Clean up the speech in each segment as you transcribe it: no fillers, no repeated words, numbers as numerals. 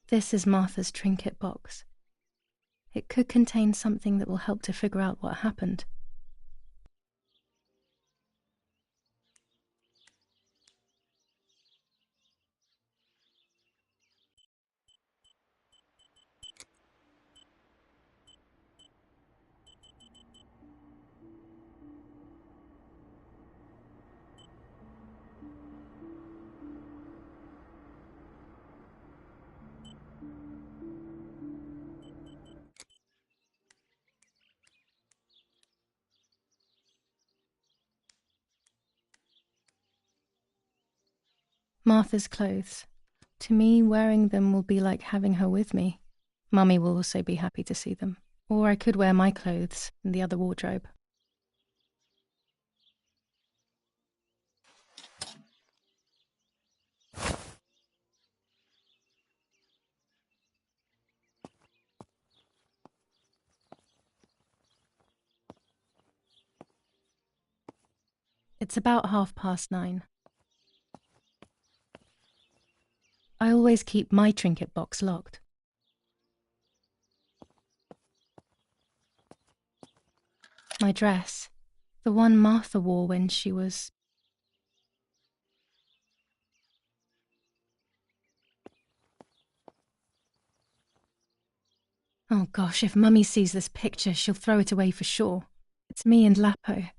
This is Martha's trinket box. It could contain something that will help to figure out what happened. Martha's clothes. To me, wearing them will be like having her with me. Mummy will also be happy to see them. Or I could wear my clothes in the other wardrobe. It's about 9:30. I always keep my trinket box locked. My dress, the one Martha wore when she was... Oh gosh, if Mummy sees this picture, she'll throw it away for sure. It's me and Lapo.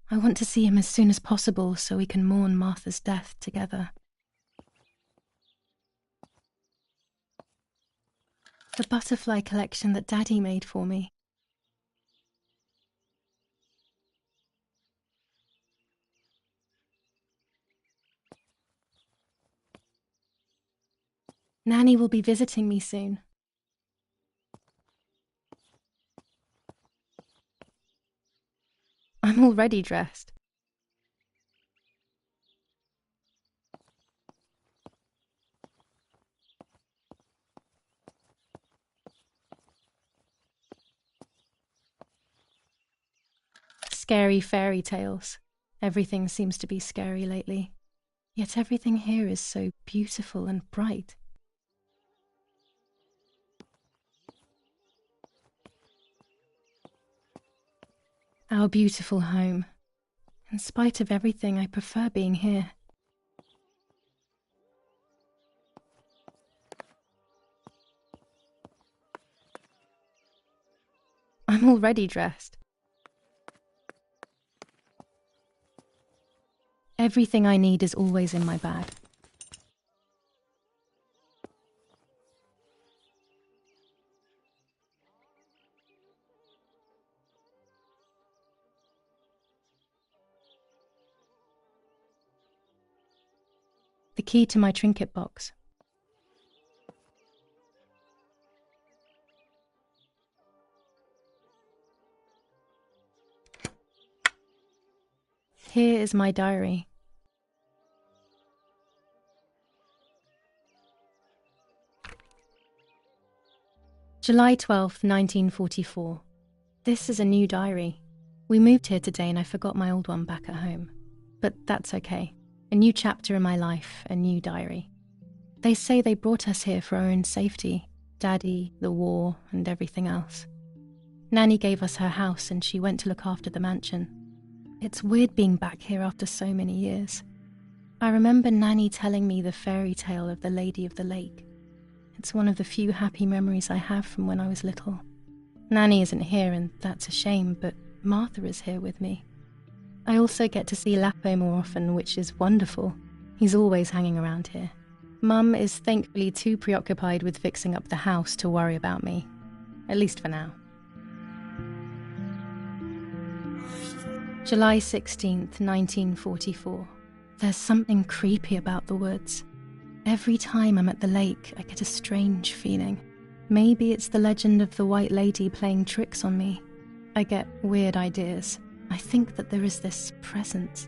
I want to see him as soon as possible so we can mourn Martha's death together. The butterfly collection that Daddy made for me. Nanny will be visiting me soon. I'm already dressed. Scary fairy tales. Everything seems to be scary lately. Yet everything here is so beautiful and bright. Our beautiful home. In spite of everything, I prefer being here. I'm already dressed. Everything I need is always in my bag. The key to my trinket box. Here is my diary. July 12th, 1944. This is a new diary. We moved here today and I forgot my old one back at home. But that's okay. A new chapter in my life, a new diary. They say they brought us here for our own safety. Daddy, the war, and everything else. Nanny gave us her house and she went to look after the mansion. It's weird being back here after so many years. I remember Nanny telling me the fairy tale of the Lady of the Lake. It's one of the few happy memories I have from when I was little. Nanny isn't here and that's a shame, but Martha is here with me. I also get to see Lapo more often, which is wonderful. He's always hanging around here. Mum is thankfully too preoccupied with fixing up the house to worry about me. At least for now. July 16th, 1944. There's something creepy about the woods. Every time I'm at the lake, I get a strange feeling. Maybe it's the legend of the White Lady playing tricks on me. I get weird ideas. I think that there is this presence.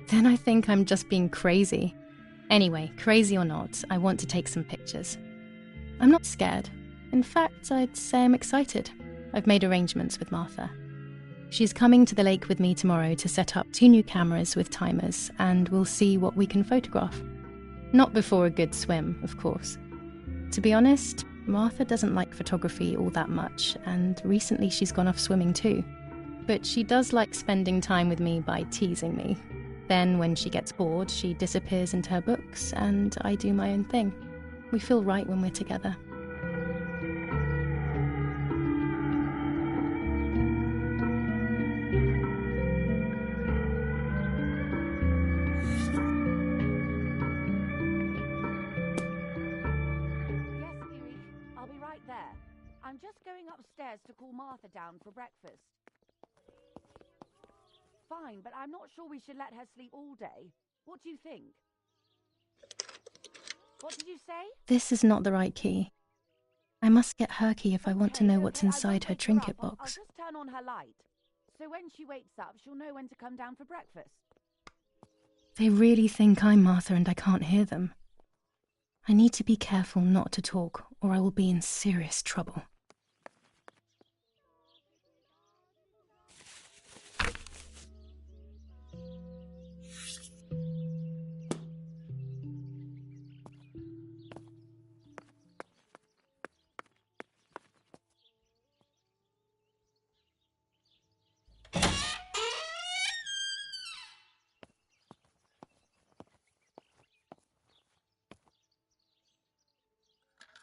Then I think I'm just being crazy. Anyway, crazy or not, I want to take some pictures. I'm not scared. In fact, I'd say I'm excited. I've made arrangements with Martha. She's coming to the lake with me tomorrow to set up 2 new cameras with timers, and we'll see what we can photograph. Not before a good swim, of course. To be honest, Martha doesn't like photography all that much, and recently she's gone off swimming too. But she does like spending time with me by teasing me. Then, when she gets bored, she disappears into her books, and I do my own thing. We feel right when we're together. I'm just going upstairs to call Martha down for breakfast. Fine, but I'm not sure we should let her sleep all day. What do you think? What did you say? This is not the right key. I must get her key if I want to know what's inside her trinket box. I'll just turn on her light. So when she wakes up, she'll know when to come down for breakfast. They really think I'm Martha and I can't hear them. I need to be careful not to talk, or I will be in serious trouble.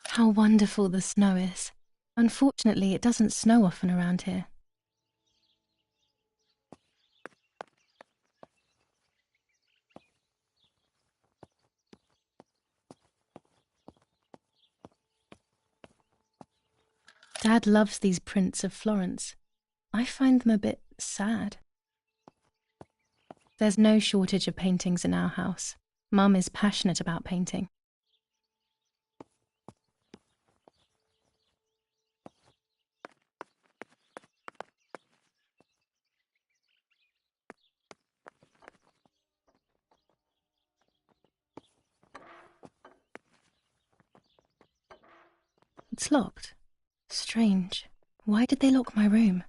How wonderful the snow is. Unfortunately, it doesn't snow often around here. Dad loves these prints of Florence. I find them a bit sad. There's no shortage of paintings in our house. Mum is passionate about painting. It's locked. Strange. Why did they lock my room?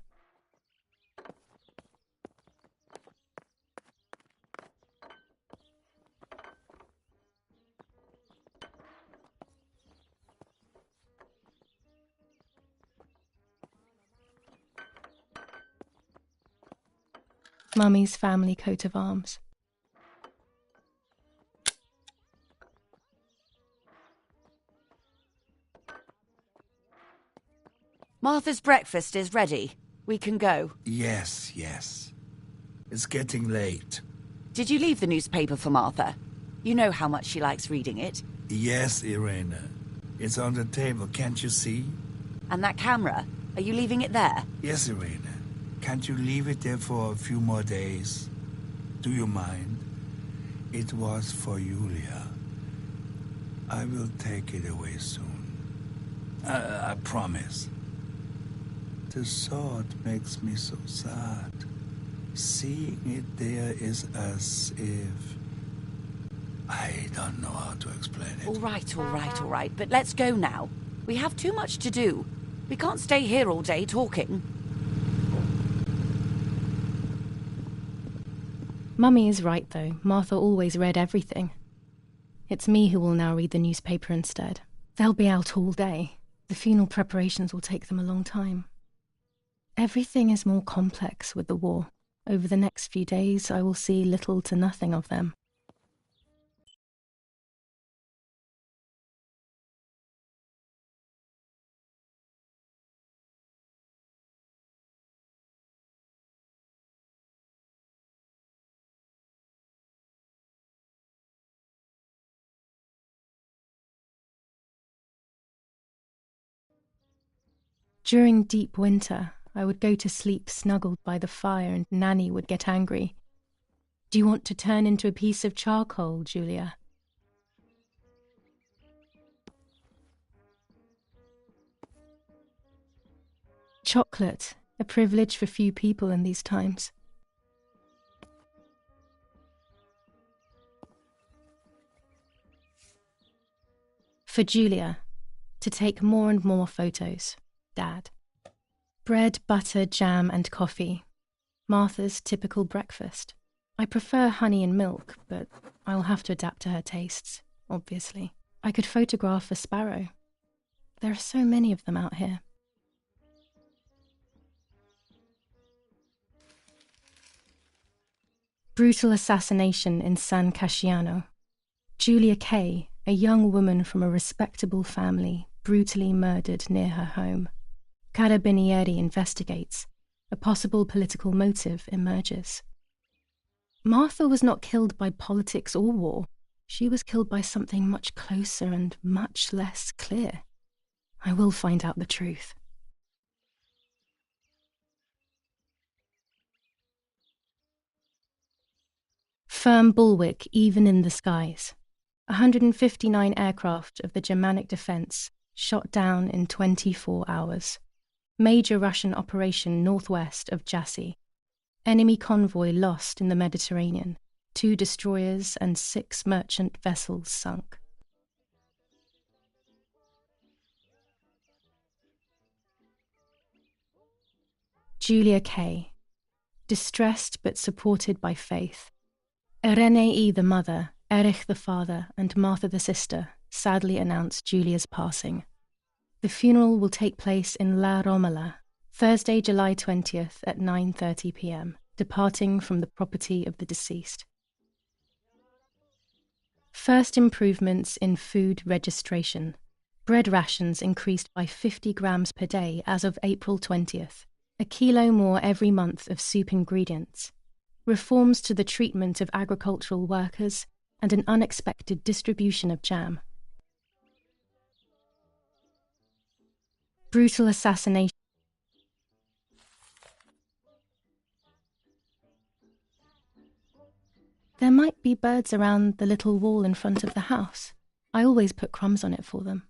Mummy's family coat of arms. Martha's breakfast is ready. We can go. Yes. It's getting late. Did you leave the newspaper for Martha? You know how much she likes reading it. Yes, Irene. It's on the table, can't you see? And that camera, are you leaving it there? Yes, Irene. Can't you leave it there for a few more days? Do you mind? It was for Julia. I will take it away soon. I promise. The thought makes me so sad. Seeing it there is as if... I don't know how to explain it. All right. But let's go now. We have too much to do. We can't stay here all day talking. Mummy is right, though. Martha always read everything. It's me who will now read the newspaper instead. They'll be out all day. The funeral preparations will take them a long time. Everything is more complex with the war. Over the next few days, I will see little to nothing of them. During deep winter, I would go to sleep snuggled by the fire and Nanny would get angry. "Do you want to turn into a piece of charcoal, Julia?" Chocolate, a privilege for few people in these times. For Julia, to take more and more photos, Dad. Bread, butter, jam and coffee. Martha's typical breakfast. I prefer honey and milk, but I'll have to adapt to her tastes, obviously. I could photograph a sparrow. There are so many of them out here. Brutal assassination in San Casciano. Giulia Kay, a young woman from a respectable family, brutally murdered near her home. Carabinieri investigates. A possible political motive emerges. Martha was not killed by politics or war. She was killed by something much closer and much less clear. I will find out the truth. Firm bulwark even in the skies. 159 aircraft of the Germanic defense shot down in 24 hours. Major Russian operation northwest of Jassy. Enemy convoy lost in the Mediterranean. 2 destroyers and 6 merchant vessels sunk. Giulia Kay. Distressed but supported by faith. Irenei the mother, Erich the father, and Martha the sister sadly announced Giulia's passing. The funeral will take place in La Romola, Thursday, July 20th at 9:30 p.m., departing from the property of the deceased. First improvements in food registration. Bread rations increased by 50 grams per day as of April 20th, a kilo more every month of soup ingredients. Reforms to the treatment of agricultural workers, and an unexpected distribution of jam. Brutal assassination. There might be birds around the little wall in front of the house. I always put crumbs on it for them.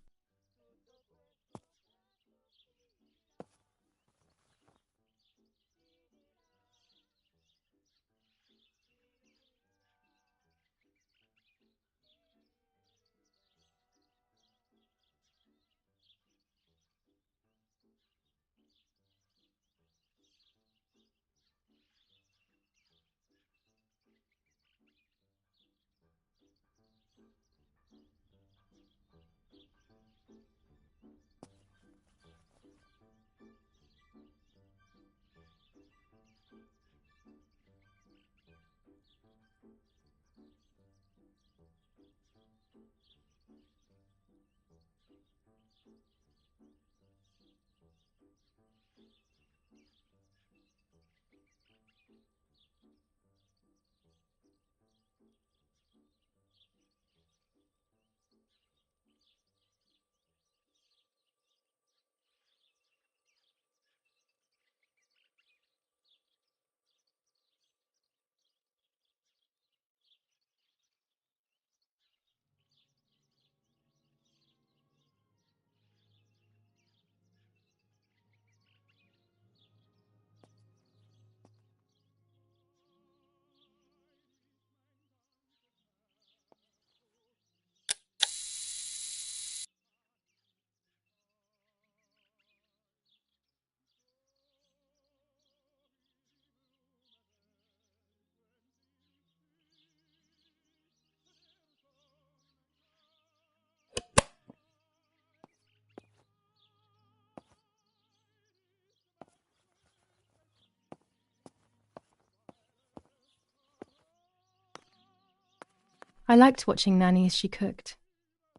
I liked watching Nanny as she cooked.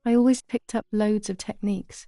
I always picked up loads of techniques.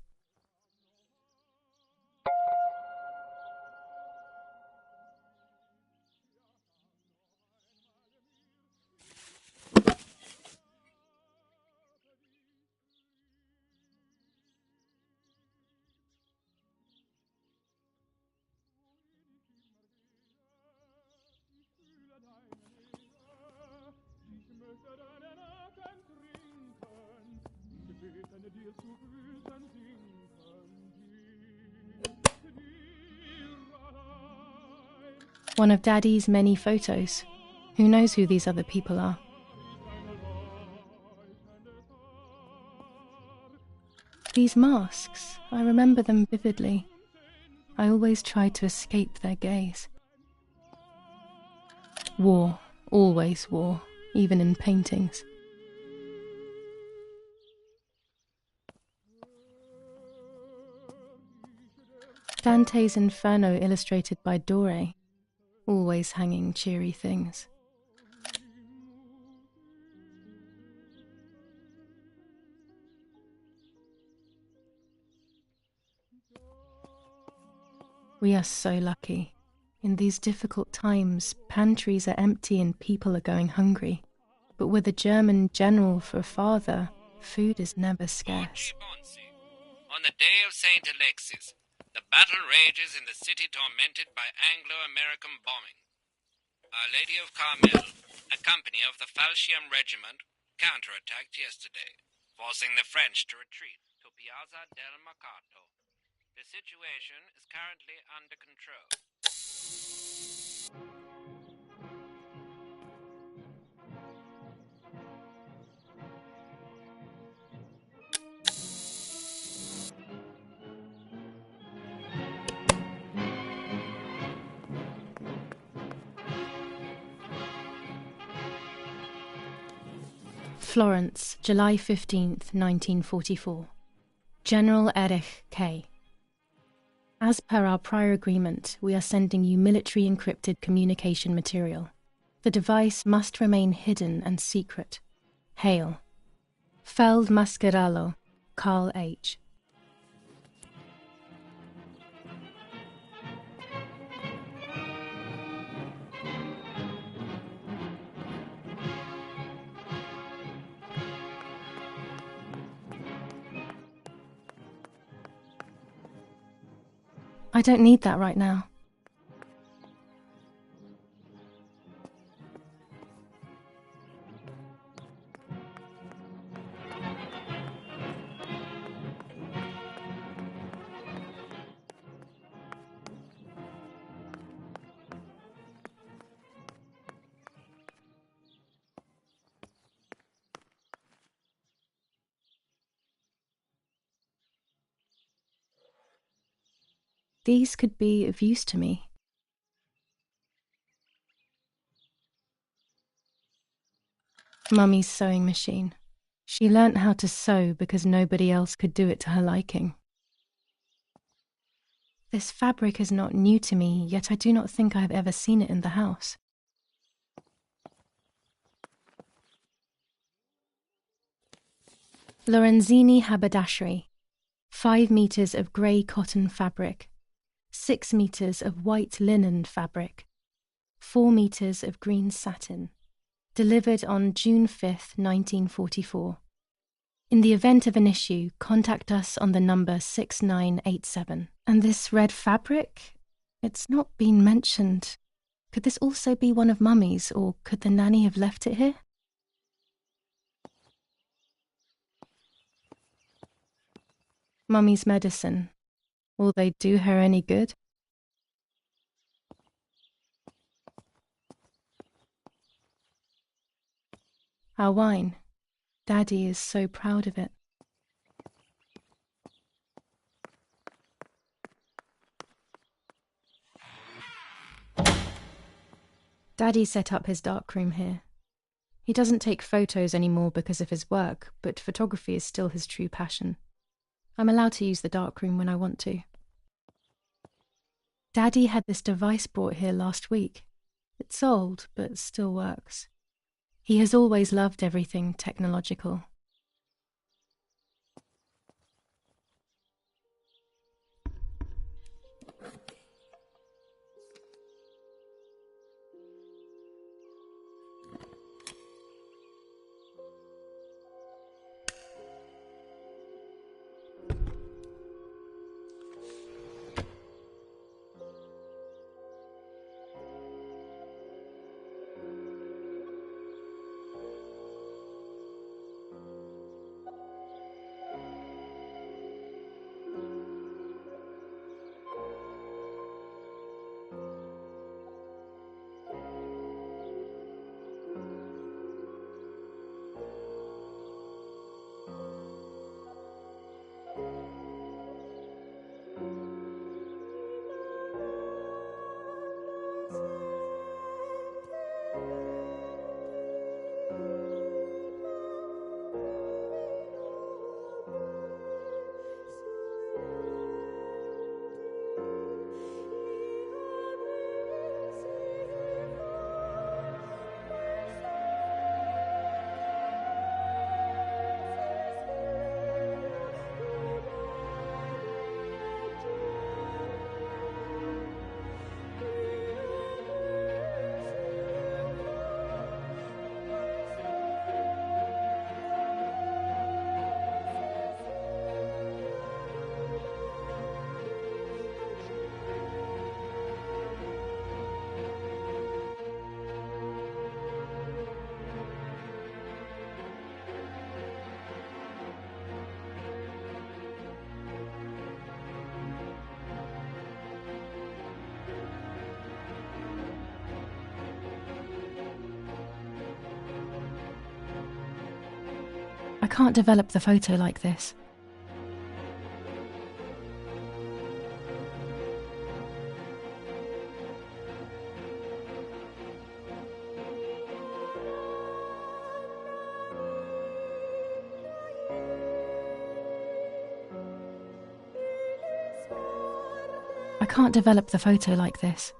One of Daddy's many photos. Who knows who these other people are? These masks, I remember them vividly. I always tried to escape their gaze. War, always war, even in paintings. « Dante's Inferno illustrated by Dore, always hanging cheery things. We are so lucky. In these difficult times, pantries are empty and people are going hungry. But with a German general for a father, food is never scarce. On the day of St. Alexis, the battle rages in the city tormented by Anglo-American bombing. Our Lady of Carmel, a company of the Falchium Regiment, counterattacked yesterday, forcing the French to retreat to Piazza del Mercato. The situation is currently under control. Florence, July 15th, 1944. General Erich K. As per our prior agreement, we are sending you military encrypted communication material. The device must remain hidden and secret. Hail. Feldmaskerallo, Carl H. I don't need that right now. These could be of use to me. Mummy's sewing machine. She learnt how to sew because nobody else could do it to her liking. This fabric is not new to me, yet I do not think I have ever seen it in the house. Lorenzini haberdashery. 5 meters of grey cotton fabric. 6 meters of white linen fabric. 4 meters of green satin. Delivered on June 5th, 1944. In the event of an issue, contact us on the number 6987. And this red fabric? It's not been mentioned. Could this also be one of Mummy's, or could the nanny have left it here? Mummy's medicine. Will they do her any good? Our wine. Daddy is so proud of it. Daddy set up his darkroom here. He doesn't take photos anymore because of his work, but photography is still his true passion. I'm allowed to use the darkroom when I want to. Daddy had this device brought here last week. It's old, but still works. He has always loved everything technological. can't develop the photo like this. I can't develop the photo like this.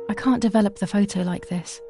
I can't develop the photo like this.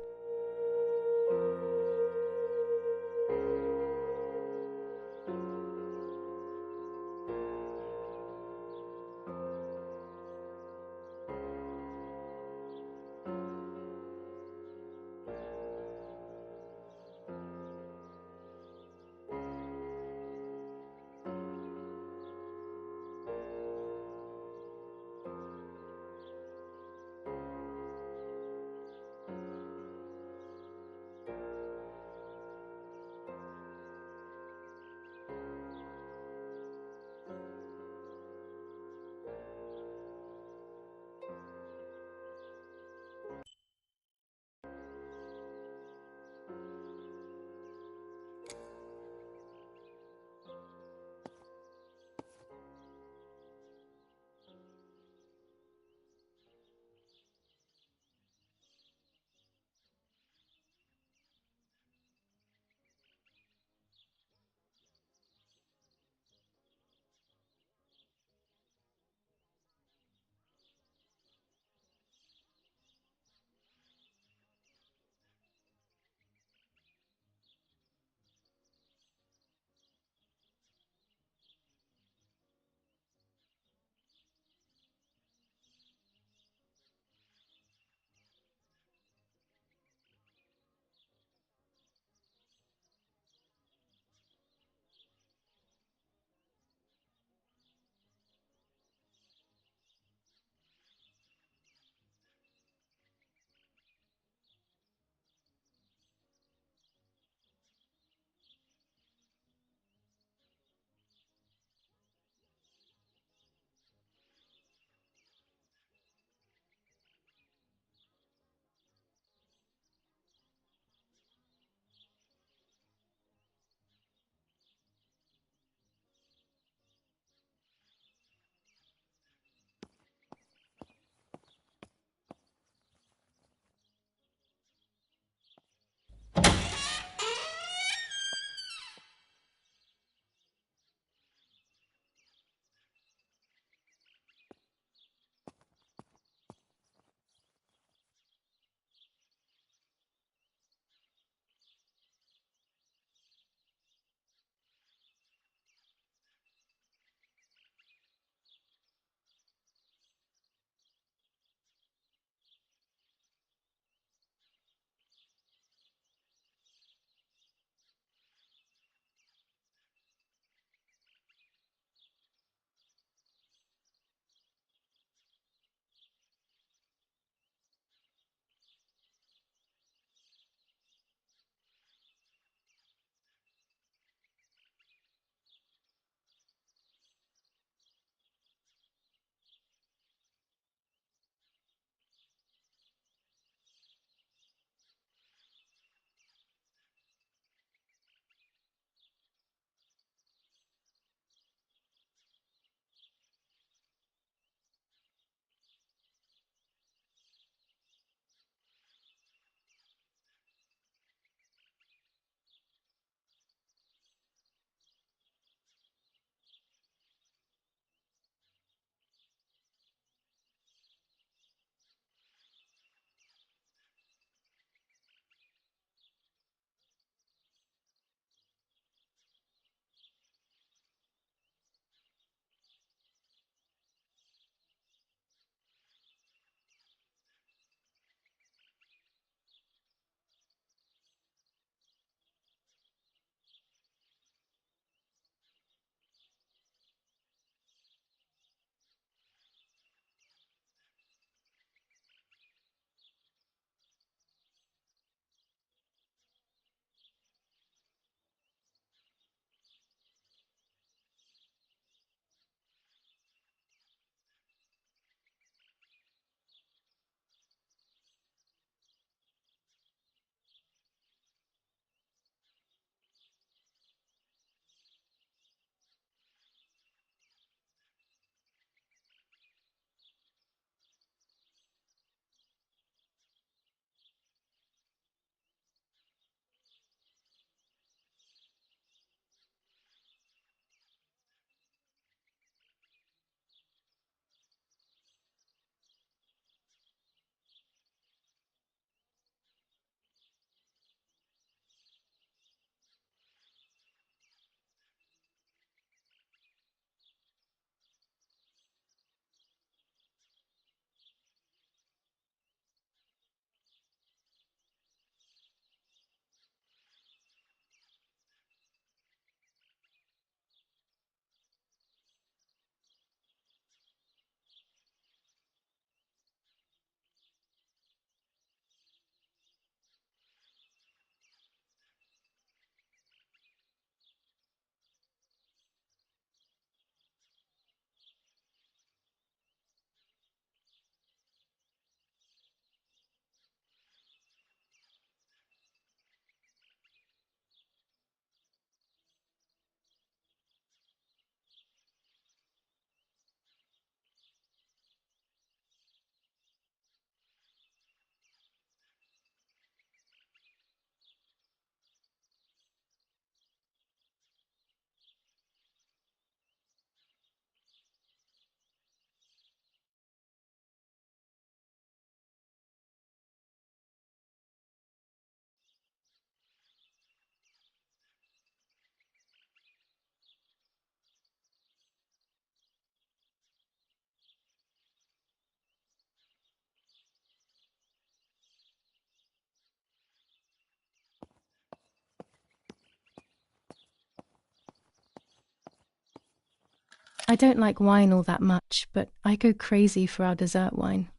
I don't like wine all that much, but I go crazy for our dessert wine.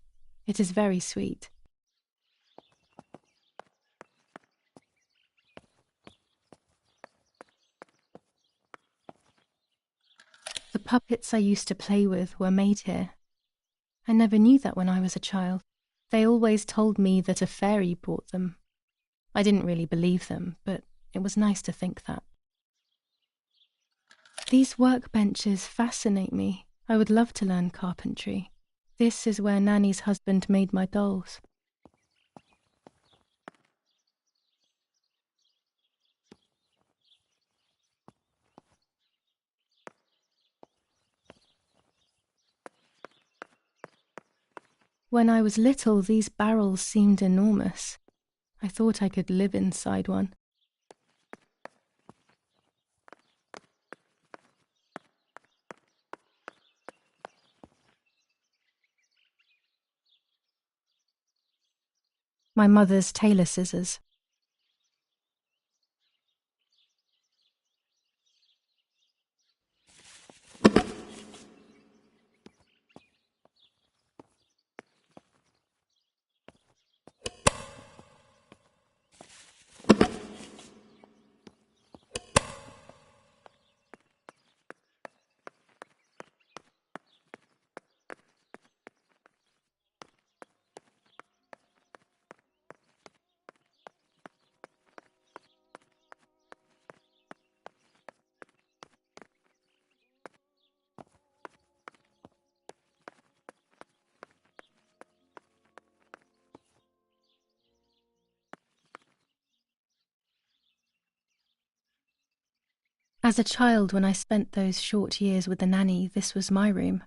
It is very sweet. The puppets I used to play with were made here. I never knew that when I was a child. They always told me that a fairy brought them. I didn't really believe them, but it was nice to think that. These workbenches fascinate me. I would love to learn carpentry. This is where Nanny's husband made my dolls. When I was little, these barrels seemed enormous. I thought I could live inside one. My mother's tailor scissors. As a child, when I spent those short years with the nanny, this was my room.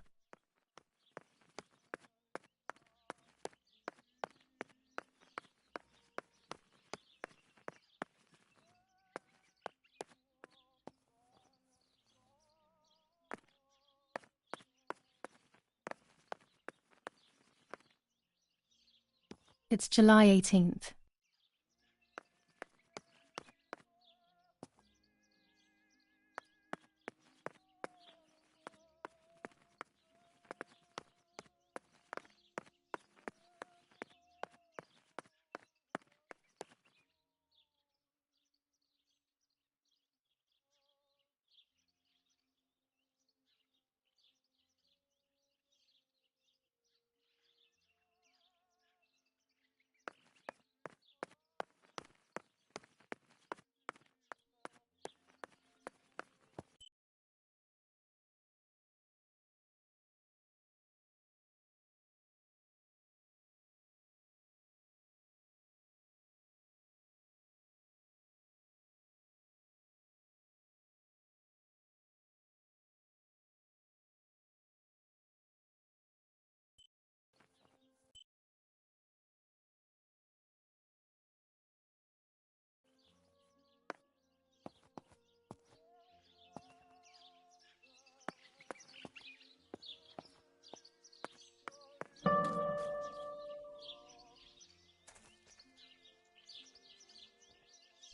It's July 18th.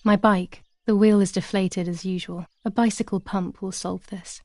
My bike. The wheel is deflated as usual. A bicycle pump will solve this.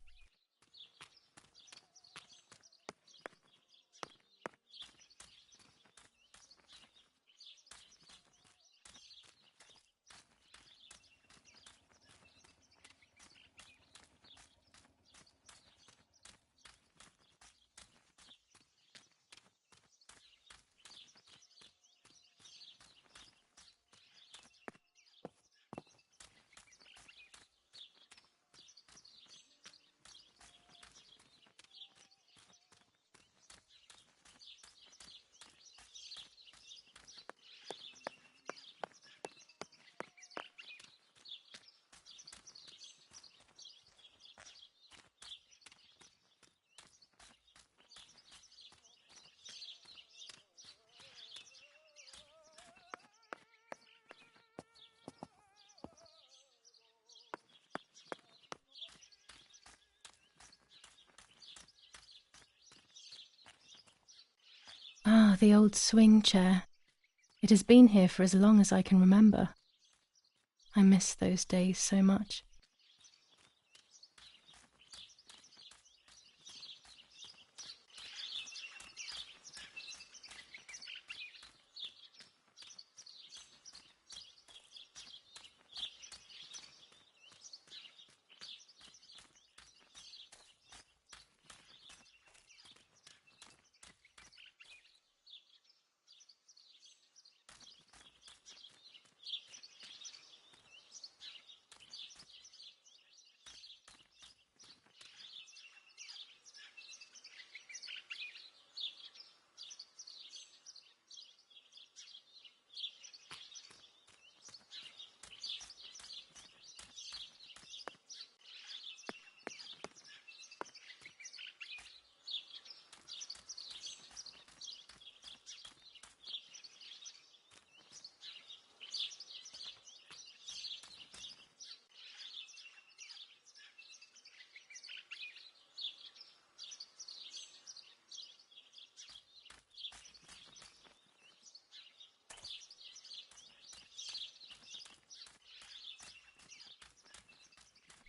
Ah, the old swing chair. It has been here for as long as I can remember. I miss those days so much.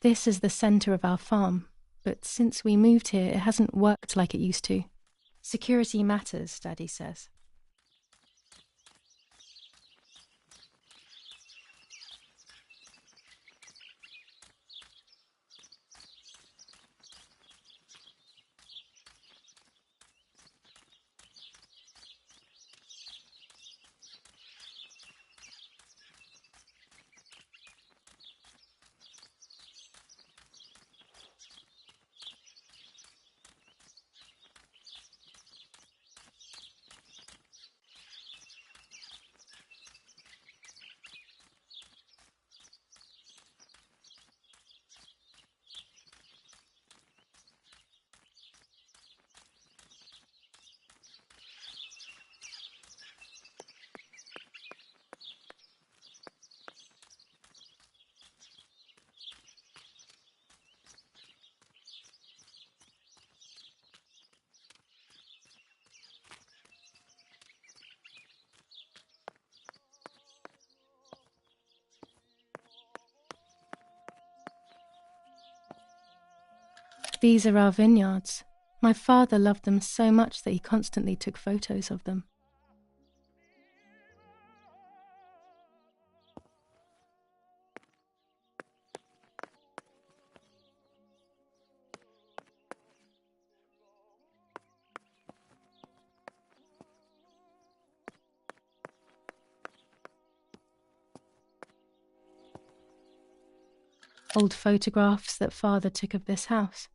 This is the centre of our farm, but since we moved here, it hasn't worked like it used to. Security matters, Daddy says. These are our vineyards. My father loved them so much that he constantly took photos of them. Old photographs that father took of this house.